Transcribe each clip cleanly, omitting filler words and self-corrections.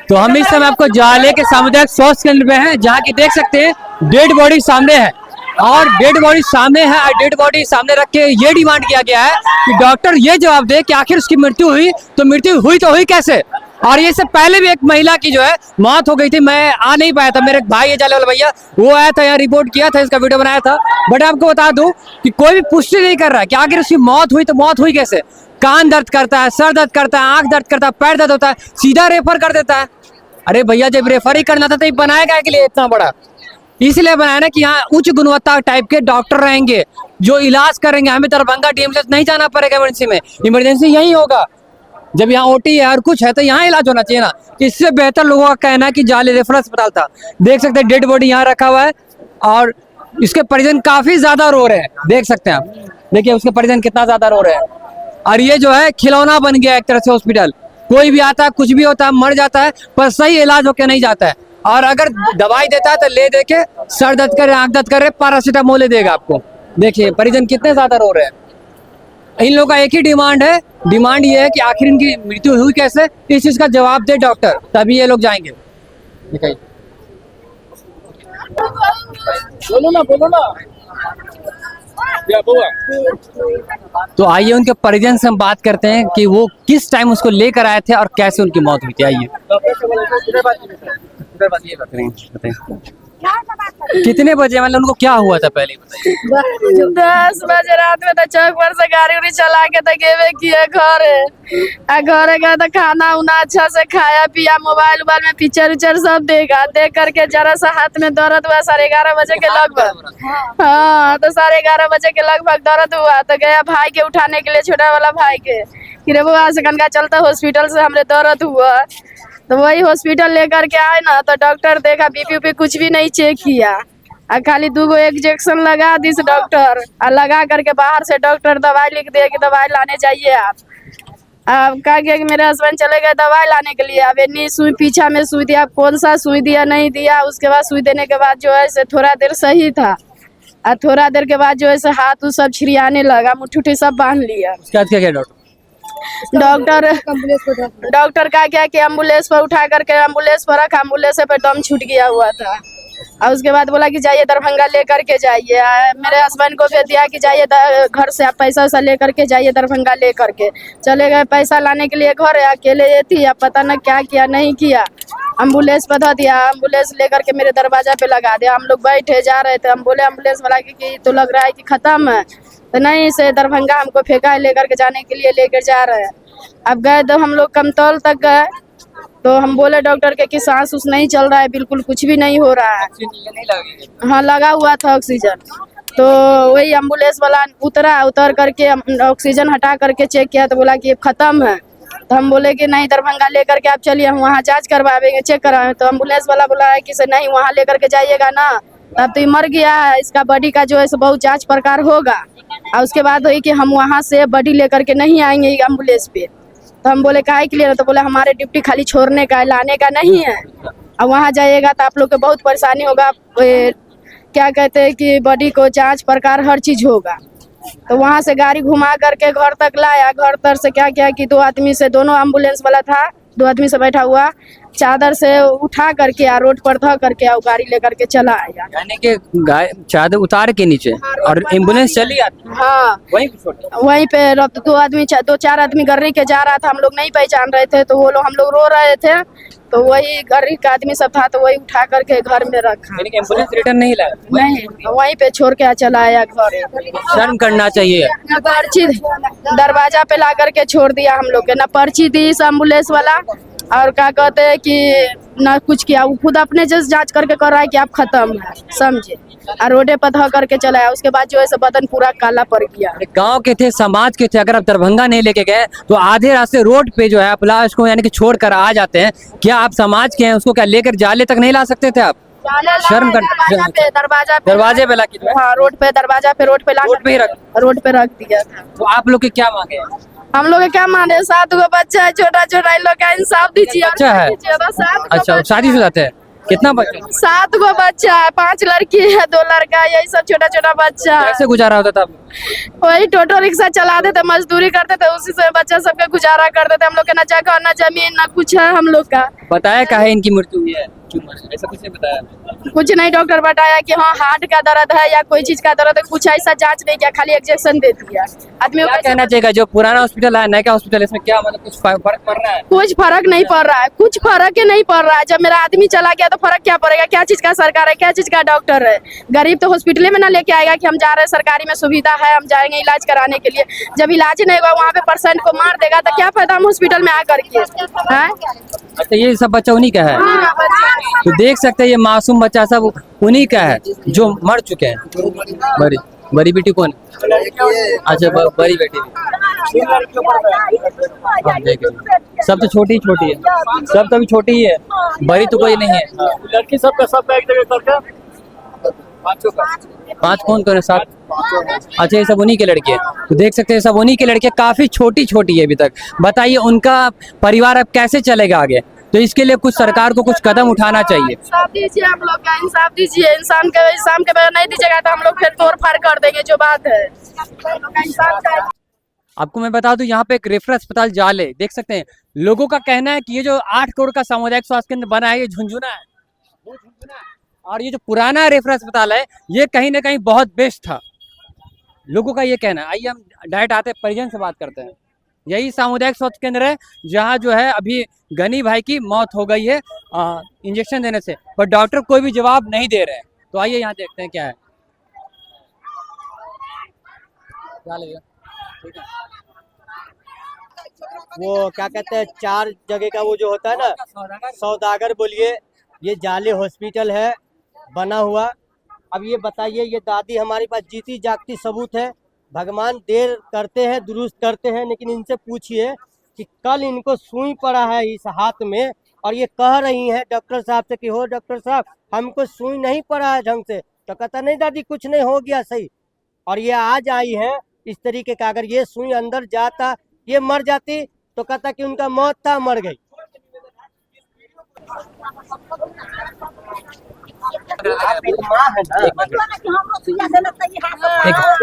तो हम इस समय आपको जाले के सामुदायिक स्वास्थ्य केंद्र में हैं, जहाँ की देख सकते हैं डेड बॉडी सामने है और डेड बॉडी सामने है और डेड बॉडी सामने रख के ये डिमांड किया गया है कि डॉक्टर ये जवाब दे कि आखिर उसकी मृत्यु हुई तो हुई कैसे। और ये से पहले भी एक महिला की जो है मौत हो गई थी, मैं आ नहीं पाया था, मेरे भाई है जाले वाला भैया, वो आया था यहाँ, रिपोर्ट किया था, इसका वीडियो बनाया था। बट आपको बता दूं कि कोई भी पुष्टि नहीं कर रहा है कि आखिर उसकी मौत हुई तो मौत हुई कैसे। कान दर्द करता है, सर दर्द करता है, आंख दर्द करता है, पैर दर्द होता है, सीधा रेफर कर देता है। अरे भैया जब रेफर ही करना था तो ये बनाएगा के लिए इतना बड़ा, इसलिए बनाया ना कि यहाँ उच्च गुणवत्ता टाइप के डॉक्टर रहेंगे जो इलाज करेंगे। हमें दरभंगा डीएमसीएच नहीं जाना पड़ेगा इमरजेंसी में, इमरजेंसी यही होगा। जब यहाँ ओटी है और कुछ है तो यहाँ इलाज होना चाहिए ना। इससे बेहतर लोगों का कहना है कि जाले रेफरल अस्पताल था। देख सकते हैं डेड बॉडी यहाँ रखा हुआ है और इसके परिजन काफी ज्यादा रो रहे हैं, देख सकते हैं आप, देखिए उसके परिजन कितना ज्यादा रो रहे हैं। और ये जो है खिलौना बन गया एक तरह से हॉस्पिटल, कोई भी आता है कुछ भी होता है, मर जाता है पर सही इलाज होके नहीं जाता है। और अगर दवाई देता है तो ले दे के सर दर्द करे, आंख दर्द करे, पैरासीटामोल ले देगा आपको। देखिए परिजन कितने ज्यादा रो रहे हैं। इन लोगों का एक ही डिमांड है, डिमांड ये है कि आखिर इनकी मृत्यु हुई कैसे, इस चीज का जवाब दे डॉक्टर, तभी ये लोग जाएंगे। बोलो ना क्या हुआ? तो आइए उनके परिजन से हम बात करते हैं कि वो किस टाइम उसको लेकर आए थे और कैसे उनकी मौत हुई थी। आइए कितने बजे, मतलब उनको क्या हुआ था पहले बताइए। 10 बजे रात में तो चौक पर से गाड़ी उड़ी चला के तो गेवे किए घरे गए तो खाना उना अच्छा से खाया पिया, मोबाइल में पिक्चर उचर सब देखा, देख करके जरा सा हाथ में दर्द हुआ 11:30 बजे के लगभग। हाँ तो 11:30 बजे के लगभग दर्द हुआ तो गया भाई के उठाने के लिए, छोटा वाला भाई के, कि रे वो आज कनका चलता हॉस्पिटल से हमरे दर्द हुआ। तो वही हॉस्पिटल लेकर के आए ना तो डॉक्टर देखा बीपी उपी कुछ भी नहीं चेक किया, खाली 2 इंजेक्शन लगा दिस डॉक्टर, और लगा करके बाहर से डॉक्टर दवाई लिख दिया कि दवाई लाने जाइए आप। अब कहा गया कि मेरे हस्बैंड चले गए दवाई लाने के लिए। अब इतनी सुई पीछा में सुई दिया, कौन सा सुई दिया नहीं दिया, उसके बाद सुई देने के बाद जो है से थोड़ा देर सही था और थोड़ा देर के बाद जो है से हाथ सब छिड़ियाने लगा, मुट्ठी सब बांध लिया। उसके बाद क्या किया डॉक्टर का क्या कि एम्बुलेंस पर उठा करके एम्बुलेंस पर रखा, एम्बुलेंस पे दम छूट गया हुआ था। और उसके बाद बोला कि जाइए दरभंगा लेकर के जाइए। मेरे हस्बैंड को भेज दिया कि जाइए घर से आप पैसा वैसा लेकर के जाइए दरभंगा लेकर के। चले गए पैसा लाने के लिए घर, अकेले ये थी, अब पता न क्या किया नहीं किया, एम्बुलेंस पर धो दिया, एम्बुलेंस लेकर के मेरे दरवाजा पे लगा दिया। हम लोग बैठे जा रहे थे, हम बोले एम्बुलेंस वाला कि तो लग रहा है कि खत्म है, तो नहीं से दरभंगा हमको फेंका है लेकर के जाने के लिए, लेकर जा रहे हैं। अब गए तो हम लोग कमतौल तक गए तो हम बोले डॉक्टर के कि सांस उस नहीं चल रहा है, बिल्कुल कुछ भी नहीं हो रहा है। हाँ लगा हुआ था ऑक्सीजन। तो वही एम्बुलेंस वाला उतर करके ऑक्सीजन हटा करके चेक किया तो बोला कि ये खत्म है। तो हम बोले कि नहीं दरभंगा लेकर के आप चलिए, हम वहाँ जांच करवाएंगे, चेक कराएंगे। तो एम्बुलेंस वाला बोला है कि नहीं वहाँ लेकर के जाइएगा ना, तब तो ये मर गया है, इसका बॉडी का जो है सो बहुत जांच प्रकार होगा और उसके बाद हुई कि हम वहाँ से बॉडी लेकर के नहीं आएंगे एम्बुलेंस पे। तो हम बोले काहे के लिए, तो बोले हमारे ड्यूटी खाली छोड़ने का है, लाने का नहीं है। और वहाँ जाइएगा तो आप लोग को बहुत परेशानी होगा, क्या कहते हैं कि बॉडी को जांच प्रकार हर चीज होगा। तो वहाँ से गाड़ी घुमा करके घर तक लाया। घर तक से क्या किया कि 2 आदमी से, दोनों एम्बुलेंस वाला था, 2 आदमी से बैठा हुआ, चादर से उठा करके रोड पर धो करके गाड़ी लेकर के चला आया, यानी कि चादर उतार के नीचे और एम्बुलेंस चली आती। हाँ वहीं पे 2-4 आदमी गर्री के जा रहा था, हम लोग नहीं पहचान रहे थे तो वो लोग, हम लोग रो रहे थे तो वही गर्री का आदमी सब था तो वही उठा करके घर में रखा। एम्बुलेंस रिटर्न नहीं लाया? नहीं, वहीं पे छोड़ के चला आया घर। शर्म करना चाहिए। न पर्ची दरवाजा पे ला करके छोड़ दिया हम लोग के, न पर्ची दी इस एम्बुलेंस वाला, और क्या कहते हैं कि ना कुछ किया, वो खुद अपने जैसे जांच करके कर रहा है कि आप खत्म है, समझे, और रोडे पर धो करके चलाया। उसके बाद जो है बदन पूरा काला पड़ गया। गांव के थे, समाज के थे, अगर आप दरभंगा नहीं लेके गए तो आधे रास्ते रोड पे जो है आप लाश को यानी कि छोड़ कर आ जाते हैं। क्या आप समाज के हैं, उसको क्या लेकर जाले तक नहीं ला सकते थे आप? शर्म कर, दरवाजे पे ला के, हाँ रोड पे, दरवाजा पे, रोड पे रख दिया था। तो आप लोग के क्या मांगे? हम लोग क्या माने, 7 गो बच्चा है छोटा छोटा, इन लोग का इंसाफ दीजिए। अच्छा है, अच्छा शादीशुदा थे? कितना बच्चा? 7 गो बच्चा है, 5 लड़की है 2 लड़का है, यही सब छोटा छोटा बच्चा है। कैसे गुजारा होता था? वही टोटो रिक्शा चलाते थे, मजदूरी करते थे, उसी से बच्चा सबका गुजारा करते थे। हम लोग का ना जगह ना जमीन ना कुछ है हम लोग का। बताया काहे इनकी मृत्यु हुई है, क्यों मरी? ऐसा कुछ नहीं बताया? कुछ नहीं, डॉक्टर बताया कि हाँ हार्ट का दर्द है या कोई चीज का दर्द है, कुछ ऐसा जांच नहीं किया, खाली इंजेक्शन दे दिया। आदमी को क्या कहना चाहिए जो पुराना हॉस्पिटल है, नया का हॉस्पिटल, इसमें क्या मतलब कुछ फर्क पड़ रहा है? कुछ फर्क नहीं पड़ रहा है, कुछ फर्क ही नहीं पड़ रहा है। जब मेरा आदमी चला गया तो फर्क क्या पड़ेगा? क्या चीज का सरकार है, क्या चीज का डॉक्टर है? गरीब तो हॉस्पिटल में ना लेके आएगा कि हम जा रहे हैं सरकारी में सुविधा है, हम जाएंगे इलाज कराने के लिए। जब इलाज नहीं होगा वहाँ पे पेशेंट को मार देगा तो क्या फायदा हम हॉस्पिटल में आकर के? हैं? अच्छा, ये सब बच्चा उन्हीं का है? तो देख सकते हैं ये मासूम बच्चा सब उन्हीं का है जो मर चुके हैं। बड़ी बड़ी बेटी कौन है? अच्छा, बड़ी बेटी भी। हाँ, देख रहे। सब तो छोटी छोटी है, सब तो अभी छोटी ही है, बड़ी तो कोई नहीं है। लड़की सबका सब एक जगह करके 5 कौन है? 7? अच्छा, ये सब उन्हीं के लड़के हैं। तो देख सकते हैं सब उन्हीं के लड़के, काफी छोटी छोटी है अभी तक। बताइए उनका परिवार अब कैसे चलेगा आगे? तो इसके लिए कुछ सरकार को कुछ कदम उठाना चाहिए। इंसाफ दीजिए, हम लोग का इंसाफ दीजिए। इंसान के बगैर नहीं दीजिएगा तो हम लोग फिर तोड़ फाड़ कर देंगे, जो बात है। इंसाफ चाहिए। आपको मैं बता दूं, यहाँ पे एक रेफरल अस्पताल जाले देख सकते हैं। लोगों का कहना है कि ये जो 8 करोड़ का सामुदायिक स्वास्थ्य केंद्र बना है, ये झुंझुना है, वो झुंझुना है। और ये जो पुराना रेफरल अस्पताल है, ये कहीं ना कहीं बहुत बेस्ट था, लोगों का ये कहना है। आइए हम डायरेक्ट आते हैं, परिजन से बात करते हैं। यही सामुदायिक स्वास्थ्य केंद्र है जहाँ जो है अभी गनी भाई की मौत हो गई है इंजेक्शन देने से, पर डॉक्टर कोई भी जवाब नहीं दे रहे हैं। तो आइए यहाँ देखते हैं क्या है। क्या लगेगा? ठीक है। वो क्या कहते हैं 4 जगह का वो जो होता है ना, सौदागर बोलिए। ये जाले हॉस्पिटल है बना हुआ। अब ये बताइए, ये दादी हमारे पास जीती जागती सबूत है। भगवान देर करते हैं दुरुस्त करते हैं, लेकिन इनसे पूछिए कि कल इनको सुई पड़ा है इस हाथ में और ये कह रही हैं डॉक्टर साहब से कि हो डॉक्टर साहब हमको सुई नहीं पड़ा है ढंग से। तो कहता नहीं दादी कुछ नहीं, हो गया सही। और ये आज आई है इस तरीके का, अगर ये सुई अंदर जाता, ये मर जाती तो कहता कि उनका मौत था, मर गई। आप एक माँ है ना।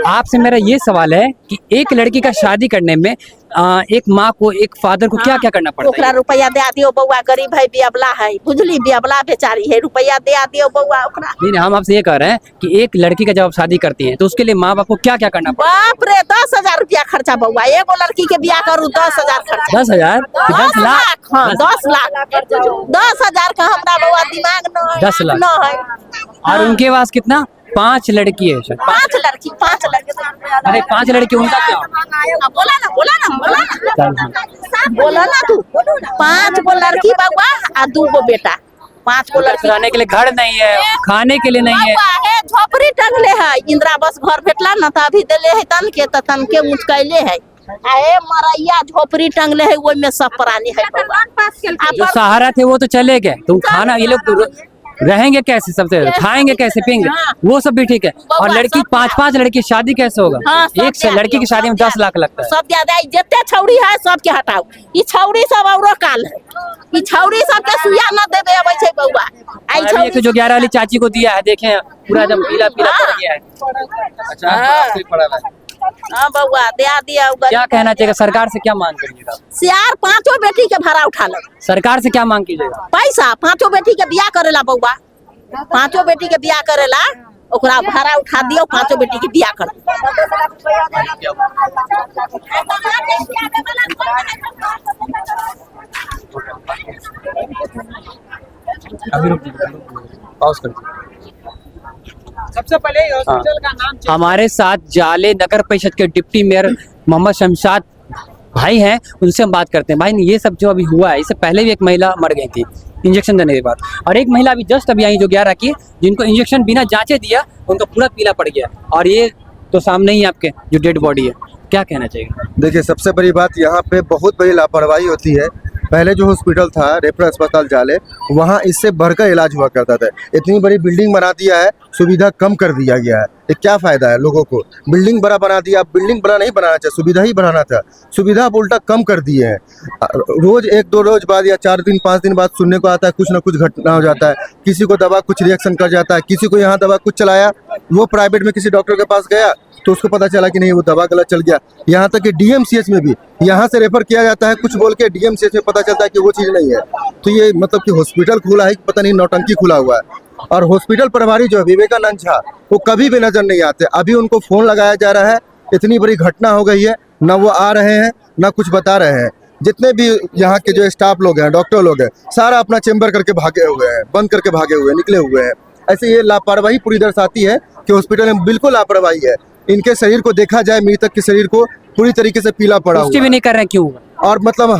आपसे मेरा ये सवाल है कि एक लड़की का शादी करने में एक माँ को, एक फादर को क्या क्या करना पड़ता ओकरा है? रुपया दे दियो बउआ, गरीब है, बियाबला है, बुझली, बियाबला बेचारी है, रुपया दे दियो बउआ ओकरा। नहीं, हम आपसे ये कह रहे हैं कि एक लड़की का जब आप शादी करती हैं तो उसके लिए माँ बाप को क्या क्या करना पड़ता बाप रे 10,000 रुपया खर्चा बउआ। एगो लड़की के बियाह करू 10,000 खर्चा। है? 10,000? 10 लाख? हाँ 10 लाख। 10,000 का हमरा बउआ दिमाग न है। 10 लाख। न है। और उनके पास कितना? 5 लड़की है शायद। 5 लड़की। अरे 5 लड़की, उनका क्या? बोला ना बोला ना तू। 5 गो लड़की बउआ आ 2 गो बेटा। 5 गो लड़की। रहने के लिए घर नहीं है, खाने के लिए नहीं है। बउआ है झोपड़ी टंगले है, इंदिरा बस घर भेटला ना तो अभी देले है तन के ऊंच कैले है। आए मरैया झोपड़ी टंगले है, वो में सब प्राणी है बउआ। जो सहारा थे वो तो चले गए, तो खाना ये लोग तो रहेंगे कैसे? सबसे खाएंगे कैसे, पिएंगे? वो सब भी ठीक है। और लड़की 5 लड़की शादी कैसे होगा? हाँ, एक से लड़की की शादी में 10 लाख लगता है। सब ज्यादा जितने छौड़ी है सबके हटाओ। ई छौड़ी सब औरो काल है। ई छौड़ी सब के सुइया न देबे अबै छै बउआ। आई अभी एक जो 11 वाली चाची को दिया है, देखें पूरा एकदम पीला पीला पड़ गया है। अच्छा, आपको पड़ा है? हां बउआ दे दिया। क्या कहना चाहिए सरकार से, क्या मांग करिएगा? सियार 5 बेटी के भाड़ा उठा लो। सरकार से क्या मांग कीजिएगा? पैसा 5 बेटी के बियाह करेला बउआ। 5 बेटी के बियाह करेला, ओकरा भाड़ा उठा दियो, 5 बेटी के बियाह कर। अभी पॉज कर। सबसे पहले हॉस्पिटल का नाम हमारे साथ जाले नगर परिषद के डिप्टी मेयर मोहम्मद शमशाद भाई हैं, उनसे हम बात करते हैं। भाई ये सब जो अभी हुआ है, इससे पहले भी एक महिला मर गई थी इंजेक्शन देने के बाद, और एक महिला अभी जस्ट अभी आई जो 11 की, जिनको इंजेक्शन बिना जांचे दिया, उनका पूरा पीला पड़ गया। और ये तो सामने ही आपके जो डेड बॉडी है, क्या कहना चाहिए? देखिए, सबसे बड़ी बात यहाँ पे बहुत बड़ी लापरवाही होती है। पहले जो हॉस्पिटल था रेफरल अस्पताल जाले, वहाँ इससे बढ़कर इलाज हुआ करता था। इतनी बड़ी बिल्डिंग बना दिया है, सुविधा कम कर दिया गया है, ये क्या फायदा है लोगों को? बिल्डिंग बड़ा बना दिया, बिल्डिंग बड़ा नहीं बनाना चाहिए, सुविधा ही बढ़ाना था। सुविधा आप उल्टा कम कर दिए हैं। रोज 1-2 रोज बाद या 4 दिन 5 दिन बाद सुनने को आता है कुछ ना कुछ घटना हो जाता है। किसी को दवा कुछ रिएक्शन कर जाता है, किसी को यहाँ दवा कुछ चलाया, वो प्राइवेट में किसी डॉक्टर के पास गया तो उसको पता चला कि नहीं वो दवा गलत चल गया। यहाँ तक कि डीएमसीएच में भी यहाँ से रेफर किया जाता है कुछ बोल के, डीएमसीएच में पता चलता है कि वो चीज़ नहीं है। तो ये मतलब कि हॉस्पिटल खुला है कि पता नहीं नौटंकी खुला हुआ है। और हॉस्पिटल प्रभारी जो है विवेकानंद झा, वो कभी भी नजर नहीं आते। अभी उनको फोन लगाया जा रहा है, इतनी बड़ी घटना हो गई है, ना वो आ रहे हैं ना कुछ बता रहे हैं। जितने भी यहाँ के जो स्टाफ लोग हैं, डॉक्टर लोग हैं, सारा अपना चेंबर करके भागे हुए हैं, बंद करके भागे हुए हैं, निकले हुए हैं। ऐसे ये लापरवाही पूरी दर्शाती है कि हॉस्पिटल में बिल्कुल लापरवाही है। इनके शरीर को देखा जाए, मृतक के शरीर को पूरी तरीके से पीला पड़ा पुष्टि हुआ भी है। नहीं कर रहे हैं, क्यों? और मतलब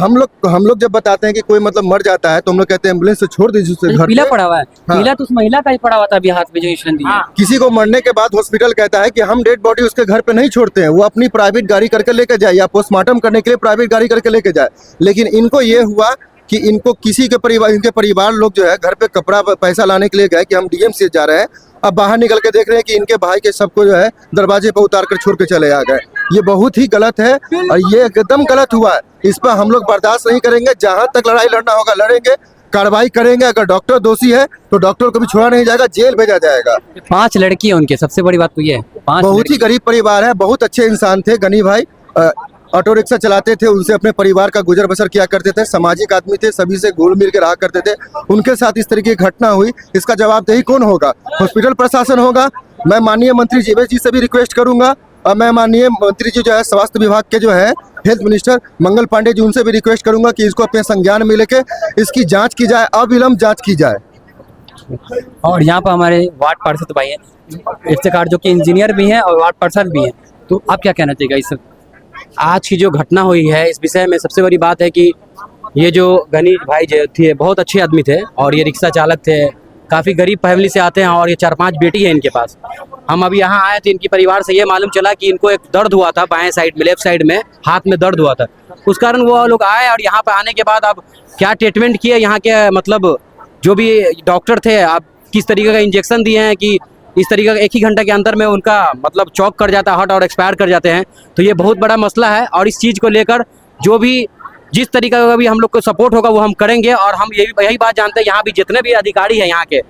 हम लोग जब बताते हैं कि कोई मतलब मर जाता है तो हम लोग कहते हैं एम्बुलेंस से छोड़ दीजिए उसे घर पीला पे। पड़ा हुआ है। हाँ। पीला तो उस महिला का ही पड़ा हुआ था अभी हाथ में जो इंजेक्शन दिया। किसी को मरने के बाद हॉस्पिटल कहता है कि हम डेड बॉडी उसके घर पे नहीं छोड़ते हैं, वो अपनी प्राइवेट गाड़ी करके लेके जाए या पोस्टमार्टम करने के लिए प्राइवेट गाड़ी करके लेके जाए। लेकिन इनको ये हुआ कि इनको किसी के परिवार, इनके परिवार लोग जो है घर पे कपड़ा पैसा लाने के लिए गए कि हम डीएमसीएच जा रहे हैं। अब बाहर निकल के देख रहे हैं कि इनके भाई के सबको जो है दरवाजे पर उतार कर छोड़ के चले आ गए। ये बहुत ही गलत है और ये एकदम गलत हुआ है। इस पर हम लोग बर्दाश्त नहीं करेंगे। जहाँ तक लड़ाई लड़ना होगा लड़ेंगे, कार्रवाई करेंगे। अगर डॉक्टर दोषी है तो डॉक्टर को भी छोड़ा नहीं जाएगा, जेल भेजा जाएगा। 5 लड़की है उनके, सबसे बड़ी बात तो ये है 5 बहुत ही गरीब परिवार है, बहुत अच्छे इंसान थे गनी भाई। ऑटो रिक्शा चलाते थे, उनसे अपने परिवार का गुजर बसर किया करते थे, सामाजिक आदमी थे, सभी से घुल मिल के रहा करते थे। उनके साथ इस तरीके की घटना हुई, इसका जवाबदेही कौन होगा? हॉस्पिटल प्रशासन होगा। मैं माननीय मंत्री जीवेश जी से भी रिक्वेस्ट करूंगा और मैं माननीय मंत्री जी जो है स्वास्थ्य विभाग के जो है हेल्थ मिनिस्टर मंगल पांडे जी, उनसे भी रिक्वेस्ट करूंगा कि इसको अपने संज्ञान में लेके इसकी जाँच की जाए, अविलंब जाँच की जाए। और यहाँ पर हमारे वार्ड पार्षद भाई हैं इफ्तिकार, जो कि इंजीनियर भी हैं और वार्ड पार्षद भी हैं। तो आप क्या कहना चाहिएगा इस आज की जो घटना हुई है इस विषय में? सबसे बड़ी बात है कि ये जो गनी भाई जो थे बहुत अच्छे आदमी थे और ये रिक्शा चालक थे, काफ़ी गरीब फैमिली से आते हैं और ये 4-5 बेटी है इनके पास। हम अभी यहाँ आए थे, इनके परिवार से ये मालूम चला कि इनको एक दर्द हुआ था बाएं साइड में, लेफ्ट साइड में हाथ में दर्द हुआ था। उस कारण वो लोग आए और यहाँ पर आने के बाद अब क्या ट्रीटमेंट किए यहाँ के मतलब जो भी डॉक्टर थे, अब किस तरीके का इंजेक्शन दिए हैं कि इस तरीके का 1 ही घंटे के अंदर में उनका मतलब चौक कर जाता है, हार्ट और एक्सपायर कर जाते हैं। तो ये बहुत बड़ा मसला है और इस चीज़ को लेकर जो भी जिस तरीके का भी हम लोग को सपोर्ट होगा वो हम करेंगे। और हम यही बात जानते हैं, यहाँ भी जितने भी अधिकारी हैं यहाँ के,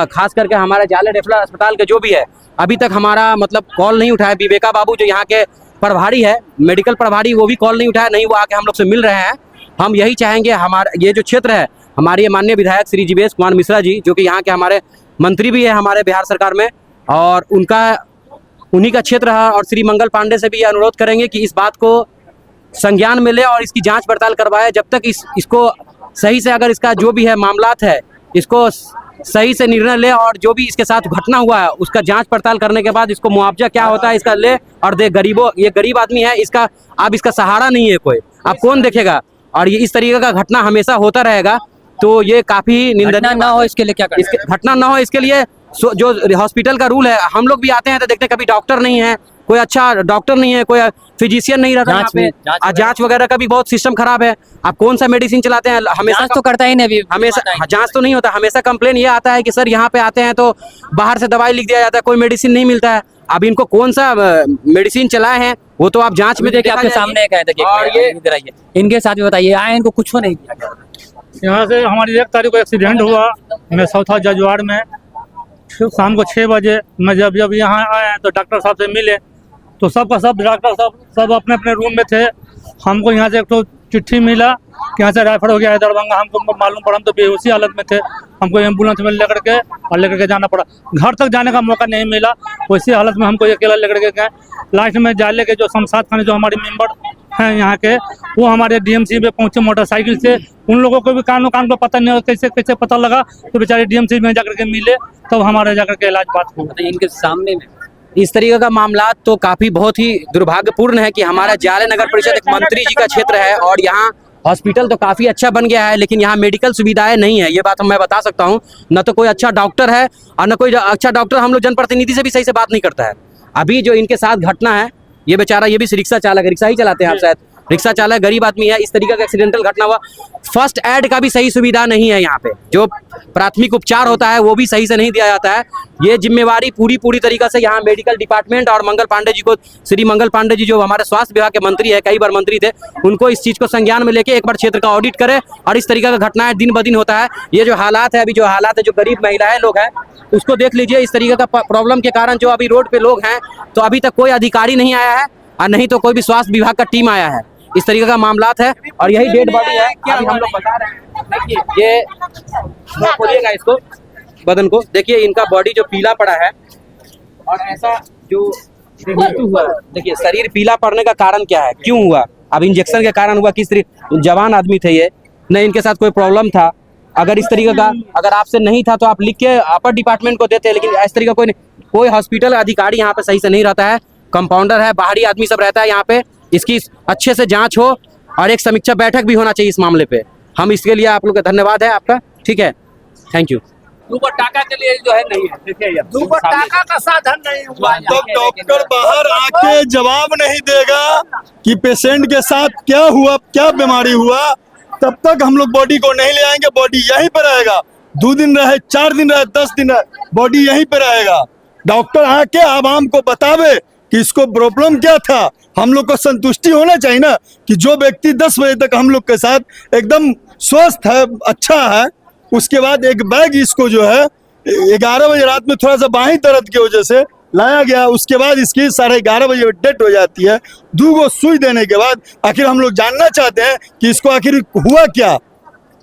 खास करके हमारे जाले रेफरल अस्पताल के जो भी है, अभी तक हमारा मतलब कॉल नहीं उठाया। विवेका बाबू जो यहाँ के प्रभारी है, मेडिकल प्रभारी, वो भी कॉल नहीं उठाया, नहीं वो आके हम लोग से मिल रहे हैं। हम यही चाहेंगे, हमारा ये जो क्षेत्र है, हमारे माननीय विधायक श्री जीवेश कुमार मिश्रा जी जो कि यहाँ के हमारे मंत्री भी है हमारे बिहार सरकार में, और उन्हीं का क्षेत्र है। और श्री मंगल पांडे से भी ये अनुरोध करेंगे कि इस बात को संज्ञान में ले और इसकी जांच पड़ताल करवाए। जब तक इसको सही से, अगर इसका जो भी है मामलात है, इसको सही से निर्णय ले और जो भी इसके साथ घटना हुआ है उसका जांच पड़ताल करने के बाद इसको मुआवजा क्या होता है इसका ले और दे। गरीबों, ये गरीब आदमी है, इसका अब इसका सहारा नहीं है कोई, अब कौन देखेगा? और ये इस तरीके का घटना हमेशा होता रहेगा। तो ये काफी निंदनीय ना हो, इसके लिए क्या करना? घटना ना हो इसके लिए जो हॉस्पिटल का रूल है, हम लोग भी आते हैं तो देखते हैं कभी डॉक्टर नहीं है, कोई अच्छा डॉक्टर नहीं है, कोई फिजिशियन नहीं रहता यहाँ पे, जांच वगैरह का भी बहुत सिस्टम खराब है। आप कौन सा मेडिसिन चलाते हैं? हमेशा तो करता ही नहीं, हमेशा जांच तो नहीं होता। हमेशा कंप्लेन ये आता है कि सर यहाँ पे आते हैं तो बाहर से दवाई लिख दिया जाता है, कोई मेडिसिन नहीं मिलता है। अब इनको कौन सा मेडिसिन चलाए हैं वो तो आप जांच में देखिए, आपके सामने कहे थे। और ये इनके साथ भी बताइए, आए इनको कुछ नहीं किया। यहाँ से हमारी 1 तारीख को एक्सीडेंट हुआ, मैं सौथा जजवाड़ में शाम को 6 बजे मैं जब यहाँ आए तो डॉक्टर साहब से मिले तो सब डॉक्टर साहब सब अपने अपने रूम में थे। हमको यहाँ से एक तो चिट्ठी मिला कि यहाँ से रेफर हो गया है दरभंगा। हमको मालूम पड़ा, हम तो बेहोशी हालत में थे, हमको एम्बुलेंस में लेकर के जाना पड़ा। घर तक जाने का मौका नहीं मिला, उसी हालत में हमको अकेला लेकर के गए। लास्ट में जाले के जो शमशाद खाने जो हमारे मेंबर हैं यहाँ के, वो हमारे डीएमसी में पहुँचे मोटरसाइकिल से। उन लोगों को भी कान को पता नहीं कैसे कैसे पता लगा, तो बेचारे डीएमसी में जाकर के मिले, तब तो हमारे जाकर के इलाज बात हुआ। तो इनके सामने में इस तरीके का मामला तो काफी बहुत ही दुर्भाग्यपूर्ण है कि हमारा जाले नगर परिषद एक मंत्री जी का क्षेत्र है और यहाँ हॉस्पिटल तो काफी अच्छा बन गया है, लेकिन यहाँ मेडिकल सुविधाएं नहीं है। ये बात मैं बता सकता हूँ, न तो कोई अच्छा डॉक्टर है और न कोई अच्छा डॉक्टर हम लोग जनप्रतिनिधि से भी सही से बात नहीं करता है। अभी जो इनके साथ घटना है, ये बेचारा, ये भी रिक्शा चालक है, रिक्शा ही चलाते हैं आप शायद, रिक्शा चालक गरीब आदमी है, इस तरीके का एक्सीडेंटल घटना हुआ। फर्स्ट एड का भी सही सुविधा नहीं है यहाँ पे, जो प्राथमिक उपचार होता है वो भी सही से नहीं दिया जाता है। ये जिम्मेवारी पूरी तरीके से यहाँ मेडिकल डिपार्टमेंट और मंगल पांडे जी को, श्री मंगल पांडे जी जो हमारे स्वास्थ्य विभाग के मंत्री है, कई बार मंत्री थे, उनको इस चीज़ को संज्ञान में लेके एक बार क्षेत्र का ऑडिट करे। और इस तरीके का घटनाएं दिन ब दिन होता है। ये जो हालात है अभी, जो हालात है, जो गरीब महिलाएं लोग हैं उसको देख लीजिए। इस तरीके का प्रॉब्लम के कारण जो अभी रोड पे लोग हैं, तो अभी तक कोई अधिकारी नहीं आया है और नहीं तो कोई भी स्वास्थ्य विभाग का टीम आया है। इस तरीके का मामलात है और यही डेड बॉडी है। अभी हम लोग बता रहे हैं, देखिए ये खोलिएगा इसको, बदन को देखिए, इनका बॉडी जो पीला पड़ा है और ऐसा जो मृत्यु हुआ है, देखिए शरीर पीला पड़ने का कारण क्या है, क्यों हुआ? अब इंजेक्शन के कारण हुआ, किस तरीके, जवान आदमी थे ये, न इनके साथ कोई प्रॉब्लम था। अगर इस तरीके का अगर आपसे नहीं था तो आप लिख के अपर डिपार्टमेंट को देते, लेकिन इस तरीके का कोई नहीं। कोई हॉस्पिटल अधिकारी यहाँ पे सही से नहीं रहता है, कंपाउंडर है, बाहरी आदमी सब रहता है यहाँ पे। इसकी अच्छे से जांच हो और एक समीक्षा बैठक भी होना चाहिए इस मामले पे। हम इसके लिए आप लोग का धन्यवाद है आपका, ठीक है, थैंक यू। टाका के लिए जो है नहीं है, देखिए टाका का साधन नहीं हुआ। तो डॉक्टर बाहर आके जवाब नहीं देगा कि पेशेंट के साथ क्या हुआ, क्या बीमारी हुआ, तब तक हम लोग बॉडी को नहीं ले आएंगे। बॉडी यहीं पे रहेगा, 2 दिन रहे, 4 दिन रहे, 10 दिन रहे, बॉडी यहीं पे रहेगा। डॉक्टर आके आवाम को बतावे कि इसको प्रॉब्लम क्या था। हम लोग को संतुष्टि होना चाहिए ना कि जो व्यक्ति 10 बजे तक हम लोग के साथ एकदम स्वस्थ है, अच्छा है, उसके बाद एक बैग इसको जो है 11 बजे रात में थोड़ा सा बाहीं दर्द की वजह से लाया गया, उसके बाद इसकी 11:30 बजे डेथ हो जाती है। 2 गो सुई देने के बाद आखिर हम लोग जानना चाहते हैं कि इसको आखिर हुआ क्या,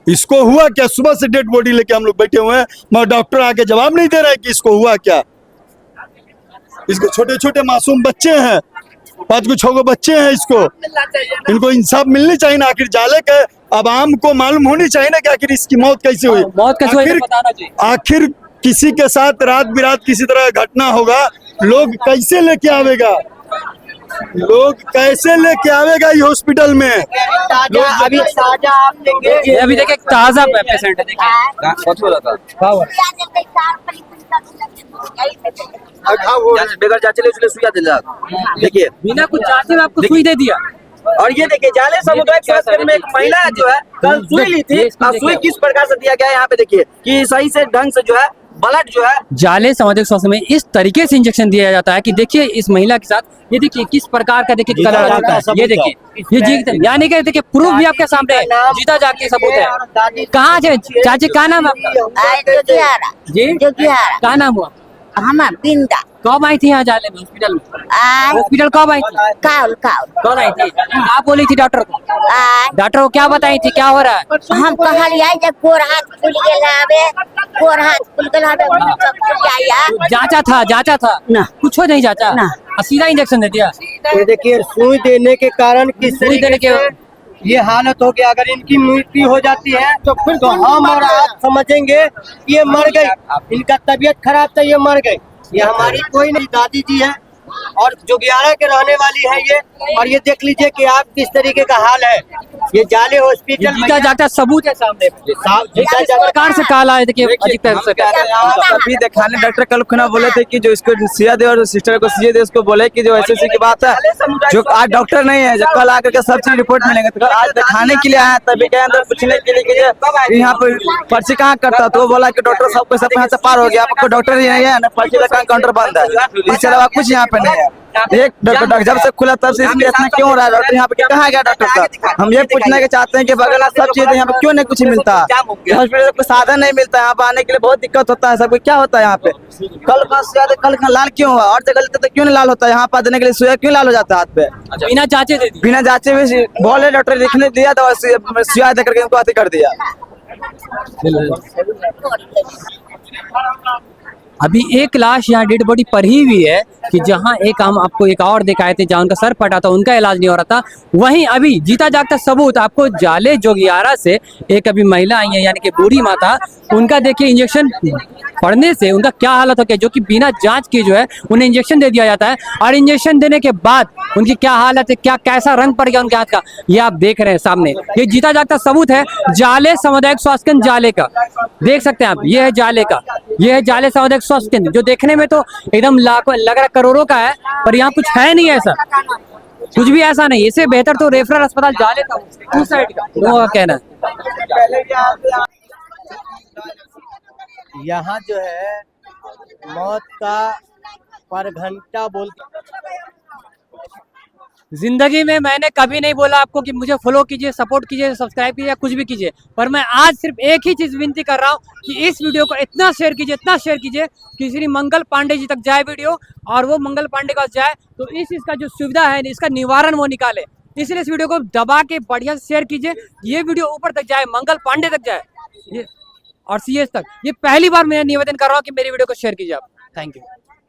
इसको हुआ क्या। सुबह से डेड बॉडी लेके हम लोग बैठे हुए हैं, मगर डॉक्टर आके जवाब नहीं दे रहा है कि इसको हुआ क्या। इसके छोटे छोटे मासूम बच्चे हैं, 5 को 6 को बच्चे हैं, इनको इंसाफ मिलनी चाहिए ना। आखिर जाले के आवाम को मालूम होनी चाहिए ना कि आखिर इसकी मौत कैसे हुई। मौत कैसे हुई बताना चाहिए। आखिर किसी के साथ रात बिरात किसी तरह का घटना होगा, लोग कैसे लेके आवेगा, लोग कैसे लेके आवेगा ये हॉस्पिटल में। अभी ताजा आप देंगे, अभी देखिए ताजा पेशेंट है, बेगर जांचे ले सुइया दिला, देखिए बिना कुछ जांचे में आपको सुई दे दिया। और ये देखिए जाले सामुदायिक स्वास्थ्य केंद्र में एक महिला जो है कल सुई ली थी, और सुई किस प्रकार से दिया गया है यहाँ पे देखिए कि सही से ढंग से जो है ब्लड जो है जाले सामुदायिक स्वास्थ्य में इस तरीके से इंजेक्शन दिया जाता है कि देखिए इस महिला के साथ, ये देखिए किस प्रकार का देखिए कलर आ चुका है, ये देखिए ये जीता, यानी कि देखिए प्रूफ भी आपके सामने है, जीता जाके सबूत है। कहाँ से चाची, क्या नाम है आपका? जी क्या नाम हुआ? हमार बिंदा। कब आई थी यहाँ जाले में, हॉस्पिटल में? हॉस्पिटल कब आई थी? कब आई थी? क्या बोली थी डॉक्टर को? डॉक्टर को क्या बताई थी, क्या हो रहा है? हम कहलिए जब गोर हाथ खुल गेल हवे, गोर हाथ खुल गेल हवे, सब खुल जाया। जांचा था ना, कुछ नहीं जांचा ना, सीधा इंजेक्शन दे दिया। ये देखिए सुई देने के कारण किस तरीके के ये हालत हो गया। अगर इनकी मृत्यु हो जाती है तो फिर तो हम और आप समझेंगे कि ये मर गई, इनका तबीयत खराब था, ये मर गई। ये हमारी कोई नहीं दादी जी है और जोगियाड़ा के रहने वाली है ये। और ये देख लीजिए कि आप किस तरीके का हाल है। ये जाले हॉस्पिटल जीता जागता सबूत है सामने, सरकार से कहा है, देखिए अधिकतर अभी दिखाने डॉक्टर कल खुना बोले थे कि जो इसको सिया दे और सिस्टर को सिया दे, उसको बोले कि जो ऐसी की बात है, जो आज डॉक्टर नहीं है, जो कल आकर के सब चीज रिपोर्ट मिलेंगे। तो आज दिखाने के लिए आया, तभी के अंदर पूछने के लिए कि यहाँ पर पर्ची कहाँ करता, तो वो बोला कि डॉक्टर सबको सब यहाँ से पार हो गया, आपको डॉक्टर ही नहीं है ना, पर्ची का काउंटर बंद है, इसके अलावा कुछ यहाँ पे नहीं है। एक डॉक्टर जब से खुला तब से इसलिए इतना क्यों हो रहा है? डॉक्टर यहाँ पे कहाँ गया डॉक्टर साहब? हम ये पूछने के चाहते हैं कि बगल सब चीजें यहाँ पे क्यों नहीं कुछ मिलता, हॉस्पिटल को साधन नहीं मिलता, यहाँ पे आने के लिए बहुत दिक्कत होता है। सबको क्या होता है यहाँ पे? कल का लाल क्यों हुआ, और जगह लेते तो क्यों नहीं लाल होता? यहाँ पे देने के लिए सुइया क्यों लाल हो जाता है हाथ पे? बिना जांचे दे दी, बिना जांचे में बोले डॉक्टर लिखने दिया तो सुइया दे करके उनको आती कर दिया। अभी एक लाश यहाँ डेड बॉडी पड़ी हुई है कि जहाँ एक हम आपको एक और दिखाए थे, जहाँ उनका सर फटा था, उनका इलाज नहीं हो रहा था। वहीं अभी जीता जागता सबूत आपको जाले जोगियाड़ा से एक अभी महिला आई है, यानी कि बूढ़ी माता, उनका देखिए इंजेक्शन पड़ने से उनका क्या हालत हो गया, जो कि बिना जांच के जो है उन्हें इंजेक्शन दे दिया जाता है। और इंजेक्शन देने के बाद उनकी क्या हालत है, क्या कैसा रंग पड़ गया उनके हाथ का, ये आप देख रहे हैं सामने। ये जीता जागता सबूत है जाले सामुदायिक स्वास्थ्य केंद्र जाले का, देख सकते हैं आप। ये है जाले का, ये है जाले सामुदायिक स्वास्थ्य केंद्र, जो देखने में तो एकदम लाखों लग रहा करोड़ों का है, पर यहाँ कुछ है नहीं ऐसा। कुछ भी ऐसा नहीं, इससे बेहतर तो रेफरल अस्पताल जाले का टू साइड का लोगों का कहना है। यहाँ जो है मौत का पर घंटा जिंदगी में मैंने कभी नहीं बोला आपको कि मुझे फॉलो कीजिए, सपोर्ट कीजिए, सब्सक्राइब कीजिए, कुछ भी कीजिए, पर मैं आज सिर्फ एक ही चीज विनती कर रहा हूँ कि इस वीडियो को इतना शेयर कीजिए कि श्री मंगल पांडे जी तक जाए वीडियो, और वो मंगल पांडे का जाए तो इसका जो सुविधा है इसका निवारण वो निकाले। इसलिए इस वीडियो को दबा के बढ़िया से शेयर कीजिए, ये वीडियो ऊपर तक जाए, मंगल पांडे तक जाए, ये और सीएस तक। ये पहली बार मैं निवेदन कर रहा हूँ कि मेरी वीडियो को शेयर कीजिए आप। Thank you.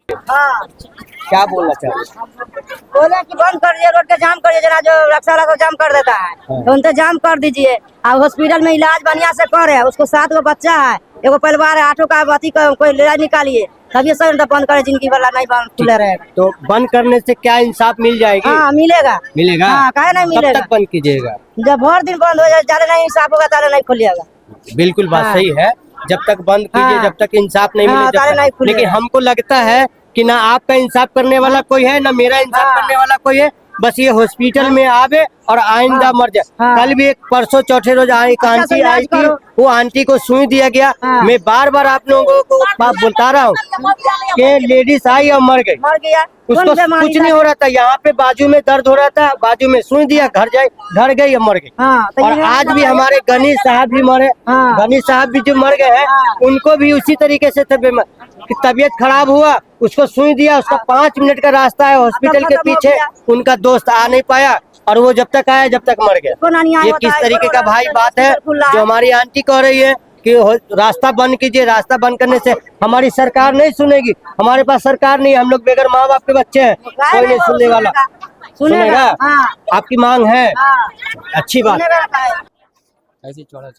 क्या बोलना चाहिए? बोले कि बंद कर दिए, रोड के जाम करिए, जना जो रक्षा वाला को जाम कर देता है तो उनसे जाम कर दीजिए। अब हॉस्पिटल में इलाज बढ़िया से करे, उसको 7 गो बच्चा है, एगो परिवार है, 8 का बाती का कोई इलाज निकालिए, तभी सर बंद करे, जिनकी वाला नहीं बंद खुले रहेगा। तो बंद करने से क्या इंसाफ मिल जाएगी? हाँ मिलेगा, मिलेगा। हाँ काहे नहीं मिलेगा? कब तक बंद कीजिएगा? जब भर दिन बंद हो जाए, ज्यादा नहीं इंसाफ होगा ताले नहीं खुलिएगा। बिल्कुल बात हाँ। सही है, जब तक बंद कीजिए, हाँ। जब तक इंसाफ नहीं हाँ, मिले, ताले नहीं खुलेगा। लेकिन हमको लगता है कि ना आपका इंसाफ करने वाला कोई है, ना मेरा इंसाफ हाँ। करने वाला कोई है, बस ये हॉस्पिटल में आवे और आइंदा मर जाए। हाँ। कल भी एक परसों चौथे रोज आई एक अच्छा से आंटी इलाज आई थी, करो। वो आंटी को सुई दिया गया। हाँ। मैं बार बार आप लोगों को बात बोलता रहा हूँ कि लेडीज आई और मर गई, मर गया, उसको कौन बीमारी कुछ नहीं हो रहा था, यहाँ पे बाजू में दर्द हो रहा था, बाजू में सुई दिया, घर गई और मर गई। हाँ, तो और ये आज भी हमारे गणेश साहब भी मरे, हाँ। गणेश साहब भी जो मर गए हैं, हाँ। उनको भी उसी तरीके से तबीयत खराब हुआ, उसको सुई दिया, उसका 5 मिनट का रास्ता है हॉस्पिटल के खत्म हो पीछे, गया। उनका दोस्त आ नहीं पाया और वो जब तक आया जब तक मर गया। कौन अन्याय ये होता किस है? तरीके का भाई बात है खुला है। जो हमारी आंटी कह रही है कि रास्ता बंद कीजिए। रास्ता बंद करने से हमारी सरकार नहीं सुनेगी, हमारे पास सरकार नहीं, हम लोग बेगर माँ बाप के बच्चे हैं, कोई नहीं सुनने वाला। सुनेगा? हाँ। आपकी मांग है, हाँ। अच्छी बात। सुनेगा का है। ऐसे चौड़ा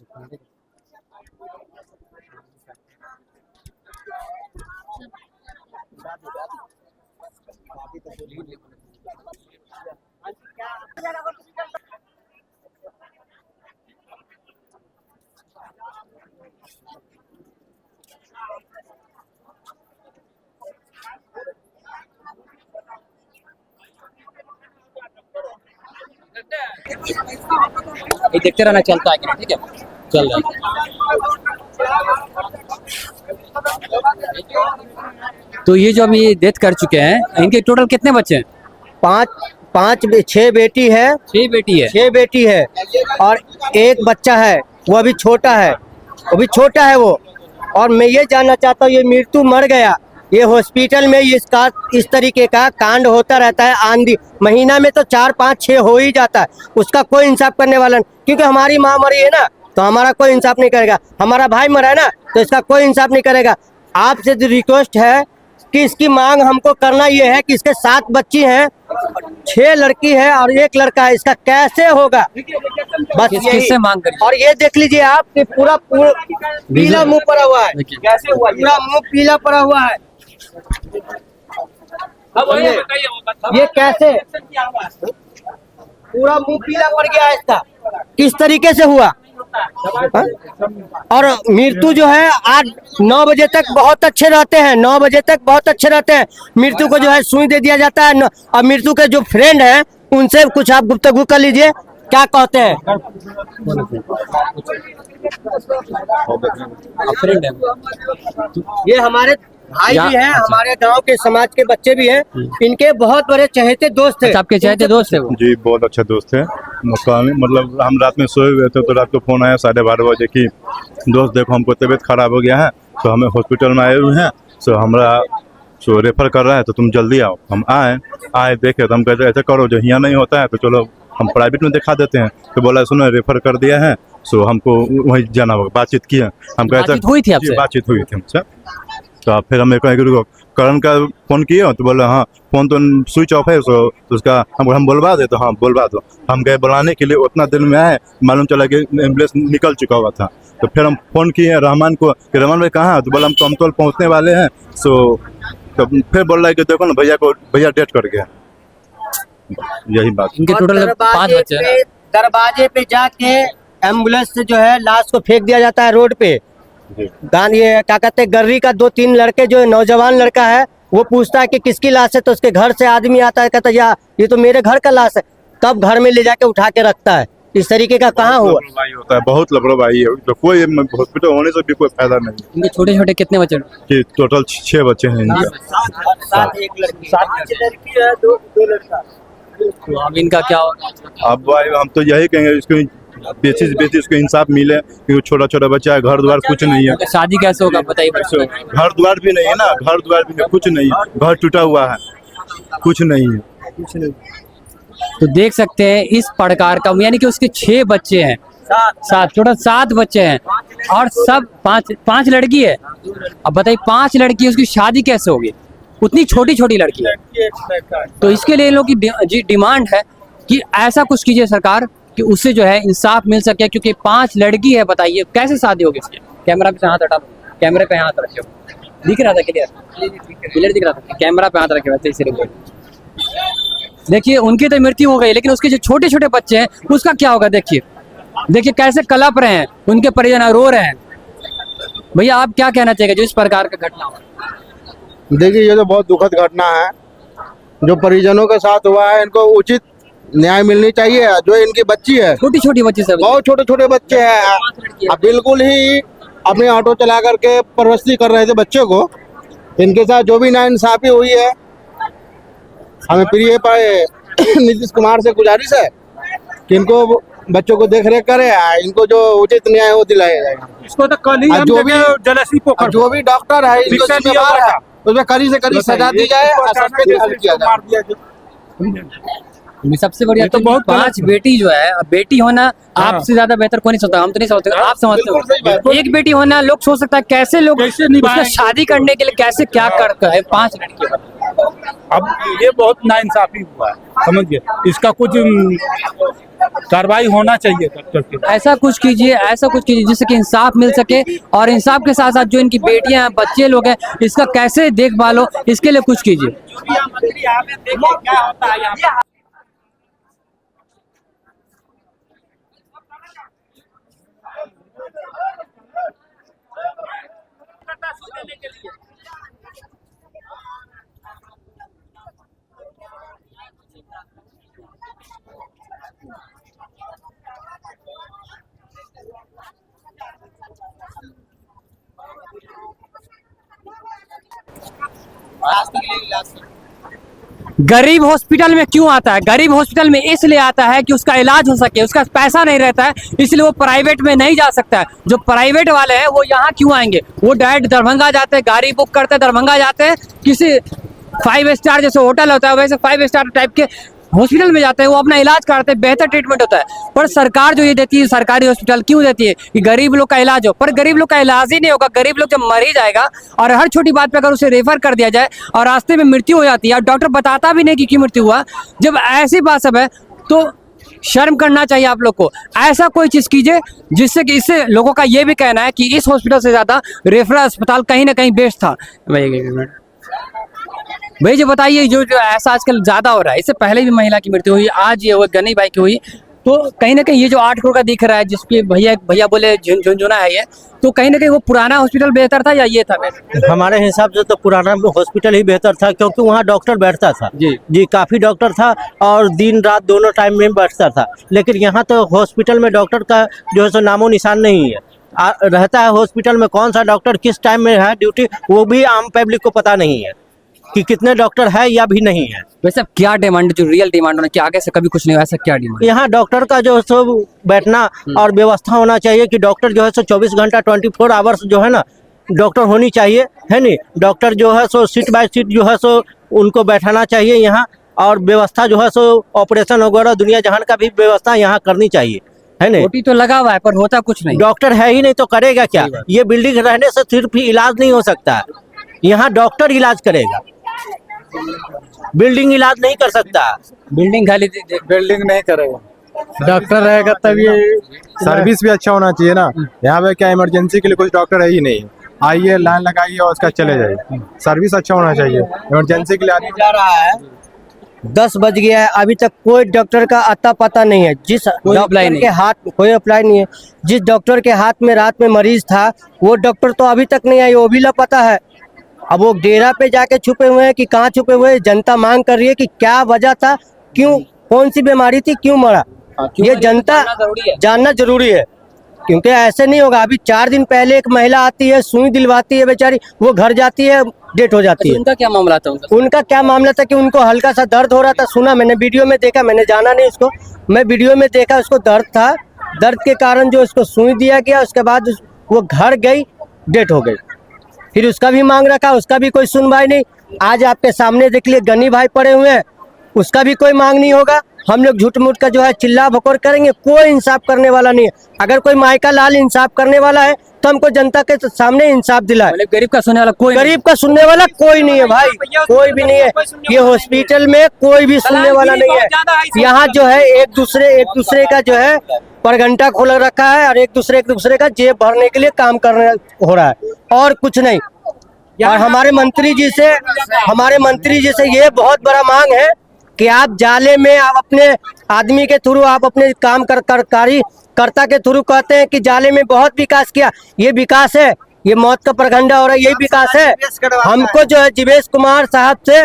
ये देखते रहना चलता है कि नहीं, ठीक है, चल रहा है। तो ये जो अभी डेथ कर चुके हैं, इनके टोटल कितने बच्चे हैं? 6 बेटी है, 6 बेटी है। 6 बेटी है और एक बच्चा है, वो अभी छोटा है, वो। और मैं ये जानना चाहता हूँ, ये मृत्यु मर गया, ये हॉस्पिटल में इसका इस तरीके का कांड होता रहता है, आंधी महीना में तो 4, 5, 6 हो ही जाता है, उसका कोई इंसाफ करने वाला नहीं। क्योंकि हमारी माँ मरी है ना, तो हमारा कोई इंसाफ नहीं करेगा, हमारा भाई मरा है ना, तो इसका कोई इंसाफ नहीं करेगा। आपसे रिक्वेस्ट है कि इसकी मांग हमको करना ये है कि इसके 7 बच्ची हैं, 6 लड़की है और 1 लड़का है, इसका कैसे होगा? बस किससे मांग करिए? और ये देख लीजिए आप कि पूरा पीला मुंह पड़ा हुआ है, कैसे हुआ? पूरा मुंह पीला पड़ा हुआ है, ये कैसे? पूरा मुंह पीला पड़ गया है इसका, किस तरीके से हुआ? हा? और मृत्यु जो है 8-9 बजे तक बहुत अच्छे रहते हैं, 9 बजे तक बहुत अच्छे रहते हैं, मृत्यु को जो है सुई दे दिया जाता है। और मृत्यु के जो फ्रेंड हैं उनसे कुछ आप गुफ्तगू कर लीजिए, क्या कहते हैं? ये हमारे भाई भी हैं, हमारे गांव के समाज के बच्चे भी हैं, इनके बहुत बड़े चहेते दोस्त थे। आपके चहेते दोस्त है वो? जी बहुत अच्छा दोस्त है। मतलब हम रात में सोए हुए थे तो रात को फोन आया 12:30 बजे की, दोस्त देखो हमको तबीयत खराब हो गया है, तो हमें हॉस्पिटल में आए हुए हैं, सो हमरा रेफर कर रहा है, तो तुम जल्दी आओ। हम आए देखे तो हम कहते ऐसे करो, जो यहाँ नहीं होता है तो चलो हम प्राइवेट में दिखा देते हैं। तो बोला सुनो रेफर कर दिया है, सो हमको वहीं जाना होगा। बातचीत किए, हम कहते हुई थी आपसे? बातचीत हुई थी हमसे। तो फिर हमें कहीं करण का फोन किया तो बोला हाँ फोन तो स्विच ऑफ है, सो तो उसका हम बुलवा दे, तो हाँ बुलवा दो। हम गए बुलाने के लिए, उतना देर में आए, मालूम चला कि एम्बुलेंस निकल चुका हुआ था। तो फिर हम फोन किए रहमान को कि रहमान भाई कहाँ? तो बोला हम कमतौल पहुँचने वाले हैं। सो तो फिर बोल रहा है कि देखो ना भैया डेथ कर गया। यही बात। इनके टोटल 5 बच्चे हैं। दरवाजे पे जाके एम्बुलेंस से जो है लाश को फेंक दिया जाता है रोड पे। ये क्या कहते हैं, गर्री का 2-3 लड़के जो नौजवान लड़का है वो पूछता है कि किसकी लाश है, तो उसके घर से आदमी आता है, कहता है या ये तो मेरे घर का लाश है, तब घर में ले जाके उठा के रखता है। इस तरीके का कहाँ हुआ? लापरवाही होता है, बहुत लापरवाही है। तो कोई हॉस्पिटल होने से भी कोई फायदा नहीं है। इनके छोटे छोटे कितने बच्चे? कि टोटल 6 बच्चे हैं इनके। 7 एक लड़की, 5 लड़की है, 2 लड़का। तो अब इनका क्या होगा? अब भाई हम तो यही कहेंगे इसको बेची से बेची इसको इंसाफ मिले, क्योंकि छोटा छोटा बच्चा है, घर द्वार कुछ नहीं है। तो शादी कैसे होगा बताइए? घर द्वार भी नहीं है ना, घर द्वार भी नहीं, कुछ नहीं है, घर टूटा हुआ है, कुछ नहीं है। तो देख सकते हैं इस प्रकार का, यानी कि उसके 6 बच्चे हैं, 7 बच्चे हैं और सब 5 लड़की है। अब बताइए 5 लड़की, उसकी शादी कैसे होगी? उतनी छोटी छोटी लड़की है। तो इसके लिए इन लोग की डिमांड है कि ऐसा कुछ कीजिए सरकार कि उससे जो है इंसाफ मिल सके, क्योंकि 5 लड़की है। बताइए कैसे शादी होगी इसकी? कैमरा पे हाथ हटा, कैमरे पे हाथ रखे, दिख रहा था क्लियर दिख रहा था, कैमरा पे हाथ रखे वैसे इसीलिए। देखिए उनकी तो मृत्यु हो गई, लेकिन उसके जो छोटे छोटे बच्चे हैं उसका क्या होगा? देखिए कैसे कलप रहे हैं, उनके परिजन रो रहे हैं। भैया आप क्या कहना चाहिए जो इस प्रकार का घटना हुआ? देखिए ये तो बहुत दुखद घटना है जो परिजनों के साथ हुआ है। इनको उचित न्याय मिलनी चाहिए। जो इनकी बच्ची है, छोटी छोटी बच्ची सब, बहुत छोटे छोटे बच्चे हैं, अब बिल्कुल ही अपने ऑटो चला करके परवरिश कर रहे थे बच्चों को। इनके साथ जो भी नाइंसाफी हुई है, हमें प्रिय नीतीश कुमार से गुजारिश है कि इनको बच्चों को देख रेख करे, इनको जो उचित न्याय हो दिलाया जाएगा। इसको तो कल ही हम जलसी पोखर जो भी डॉक्टर है इनको जिम्मेदार है, उसमें कड़ी से कड़ी सजा दी जाए और सस्पेंड किया जाए। सबसे बढ़िया तो बहुत 5 बेटी जो है, बेटी होना आपसे ज्यादा बेहतर कोई नहीं सोचता, हम तो नहीं सोचते, आप समझते हो। एक बेटी होना लोग सोच सकता है, कैसे लोग उसका शादी करने के लिए कैसे क्या करता है 5 लड़की। अब ये बहुत नाइंसाफी हुआ है, समझिए, इसका कुछ कार्रवाई होना चाहिए। ऐसा कुछ कीजिए जिससे कि इंसाफ मिल सके, और इंसाफ के साथ साथ जो इनकी बेटियां हैं, बच्चे लोग हैं, इसका कैसे देखभाल हो, इसके लिए कुछ कीजिए। गरीब हॉस्पिटल में क्यों आता है? गरीब हॉस्पिटल में इसलिए आता है कि उसका इलाज हो सके, उसका पैसा नहीं रहता है, इसलिए वो प्राइवेट में नहीं जा सकता है। जो प्राइवेट वाले हैं वो यहाँ क्यों आएंगे? वो डायरेक्ट दरभंगा जाते हैं, गाड़ी बुक करते हैं, दरभंगा जाते हैं, किसी 5 स्टार जैसे होटल होता है वैसे 5 स्टार टाइप के हॉस्पिटल में जाते हैं, वो अपना इलाज कराते हैं, बेहतर ट्रीटमेंट होता है। पर सरकार जो ये देती है, सरकारी हॉस्पिटल क्यों देती है कि गरीब लोग का इलाज हो? पर गरीब लोग का इलाज ही नहीं होगा। गरीब लोग जब मर ही जाएगा और हर छोटी बात पे अगर उसे रेफर कर दिया जाए और रास्ते में मृत्यु हो जाती है और डॉक्टर बताता भी नहीं कि क्यों मृत्यु हुआ, जब ऐसी बात सब है तो शर्म करना चाहिए आप लोग को। ऐसा कोई चीज कीजिए जिससे कि इससे लोगों का ये भी कहना है कि इस हॉस्पिटल से ज्यादा रेफरल अस्पताल कहीं ना कहीं बेस्ट था। भाई जो बताइए, जो ऐसा आजकल ज्यादा हो रहा है, इससे पहले भी महिला की मृत्यु हुई, आज ये हुआ गनी बाई की हुई, तो कहीं ना कहीं ये जो 8 करोड़ का दिख रहा है जिसपे भैया बोले झुनझुना है ये, तो कहीं ना कहीं वो पुराना हॉस्पिटल बेहतर था या ये था बेहतर? हमारे हिसाब से तो पुराना हॉस्पिटल ही बेहतर था, क्योंकि वहाँ डॉक्टर बैठता था जी काफ़ी डॉक्टर था और दिन रात दोनों टाइम में बैठता था। लेकिन यहाँ तो हॉस्पिटल में डॉक्टर का जो है सो नामो निशान नहीं है। रहता है हॉस्पिटल में कौन सा डॉक्टर किस टाइम में है ड्यूटी, वो भी आम पब्लिक को पता नहीं है कि कितने डॉक्टर है या भी नहीं है। वैसे अब क्या डिमांड, जो रियल डिमांड होना कि आगे से कभी कुछ नहीं हो, ऐसा क्या डिमांड? यहाँ डॉक्टर का जो है सो बैठना और व्यवस्था होना चाहिए कि डॉक्टर जो है सो 24 घंटा 24 आवर्स जो है ना डॉक्टर होनी चाहिए, है नहीं? डॉक्टर जो है सो सीट बाय सीट जो है सो उनको बैठाना चाहिए यहाँ, और व्यवस्था जो है सो ऑपरेशन वगैरह दुनिया जहान का भी व्यवस्था यहाँ करनी चाहिए, है नहीं? ओटी तो लगा हुआ है पर होता कुछ नहीं। डॉक्टर है ही नहीं तो करेगा क्या? ये बिल्डिंग रहने से सिर्फ इलाज नहीं हो सकता है, यहाँ डॉक्टर इलाज करेगा, बिल्डिंग इलाज नहीं कर सकता। बिल्डिंग खाली बिल्डिंग नहीं करेगा, डॉक्टर रहेगा तब ये सर्विस भी अच्छा होना चाहिए ना। यहाँ पे क्या इमरजेंसी के लिए कुछ डॉक्टर है ही नहीं, आइए लाइन लगाइए और उसका चले जाइए। सर्विस अच्छा होना चाहिए, इमरजेंसी के लिए आदमी जा रहा है 10 बज गया है, अभी तक कोई डॉक्टर का आता पता नहीं है। जिस डॉक्टर के हाथ कोई अप्लाई नहीं है, जिस डॉक्टर के हाथ में रात में मरीज था वो डॉक्टर तो अभी तक नहीं आई, वो भी लापता है। अब वो डेरा पे जाके छुपे हुए हैं कि कहाँ छुपे हुए हैं, जनता मांग कर रही है कि क्या वजह था, क्यों, कौन सी बीमारी थी, क्यों मरा, ये जनता जानना जरूरी है। क्योंकि ऐसे नहीं होगा। अभी 4 दिन पहले एक महिला आती है, सुई दिलवाती है बेचारी, वो घर जाती है, डेट हो जाती है। उनका क्या मामला था? उनका क्या मामला था कि उनको हल्का सा दर्द हो रहा था, सुना मैंने, वीडियो में देखा, मैंने जाना नहीं उसको, मैं वीडियो में देखा, उसको दर्द था, दर्द के कारण जो उसको सुई दिया गया, उसके बाद वो घर गई, डेट हो गई। फिर उसका भी मांग रखा, उसका भी कोई सुनवाई नहीं। आज आपके सामने देख लिए गनी भाई पड़े हुए हैं, उसका भी कोई मांग नहीं होगा। हम लोग झूठ मूठ का जो है चिल्ला भकोर करेंगे, कोई इंसाफ करने वाला नहीं है। अगर कोई मायका लाल इंसाफ करने वाला है तो हमको जनता के सामने इंसाफ दिलाए। गरीब का सुनने वाला कोई, गरीब का सुनने वाला कोई नहीं है भाई, कोई भी नहीं है। ये हॉस्पिटल में कोई भी सुनने वाला नहीं है। यहाँ जो है एक दूसरे का जो है परगंटा खोल रखा है और एक दूसरे का जेब भरने के लिए काम करने हो रहा है, और कुछ नहीं। और हमारे मंत्री जी से ये बहुत बड़ा मांग है कि आप जाले में, आप अपने आदमी के थ्रू, आप अपने काम कर्ता के थ्रू कहते हैं कि जाले में बहुत विकास किया, ये विकास है, ये मौत का प्रगंडा हो रहा है, यही विकास है। हमको जो है जीवेश कुमार साहब से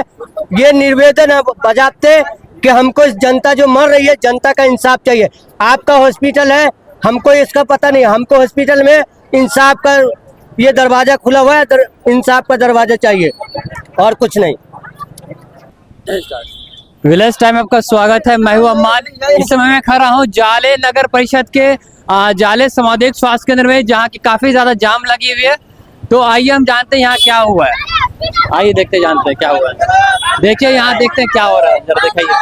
ये निवेदन है बजाते कि हमको इस जनता जो मर रही है, जनता का इंसाफ चाहिए। आपका हॉस्पिटल है, हमको इसका पता नहीं, हमको हॉस्पिटल में इंसाफ का ये दरवाजा खुला हुआ है, इंसाफ का दरवाजा चाहिए, और कुछ नहीं। विलेज टाइम में आपका स्वागत है। मैं हूं अम्मान। इस समय मैं खड़ा हूं जाले नगर परिषद के जाले सामुदायिक स्वास्थ्य केंद्र में, जहां की काफी ज्यादा जाम लगी हुई है। तो आइए हम जानते हैं यहाँ क्या हुआ है। आइए देखते जानते हैं क्या हुआ है। देखिए यहाँ देखते हैं क्या हो रहा है, जरा दिखाइए।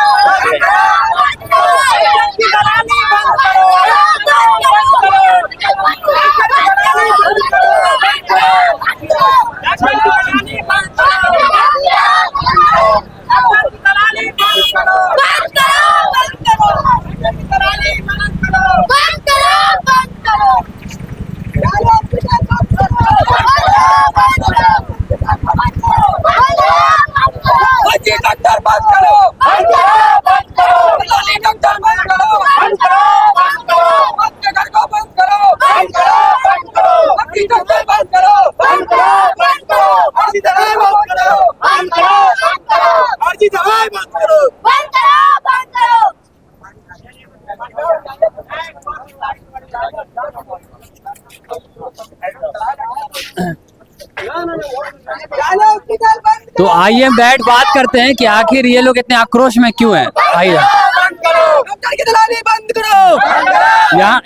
तो आइए हम बैठ बात करते हैं कि आखिर ये लोग इतने आक्रोश में क्यों हैं। आइए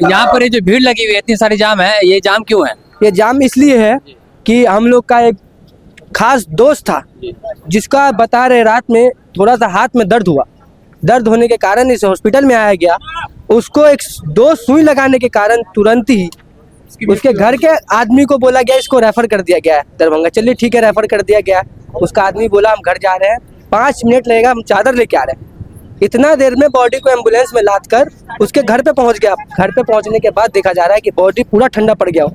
यहाँ पर ये जो भीड़ लगी हुई है, इतनी सारी जाम है, ये जाम क्यों है? ये जाम इसलिए है कि हम लोग का एक खास दोस्त था, जिसका बता रहे रात में थोड़ा सा हाथ में दर्द हुआ, दर्द होने के कारण इस हॉस्पिटल में आया गया। उसको 2 सुई लगाने के कारण तुरंत ही उसके घर के आदमी को बोला गया, इसको रेफर कर दिया गया है दरभंगा। चलिए ठीक है, रेफर कर दिया गया। उसका आदमी बोला हम घर जा रहे हैं, 5 मिनट लगेगा, हम चादर लेके आ रहे हैं। इतना देर में बॉडी को एम्बुलेंस में लाद कर उसके घर पे पहुंच गया। घर पे पहुंचने के बाद देखा जा रहा है कि बॉडी पूरा ठंडा पड़ गया हो।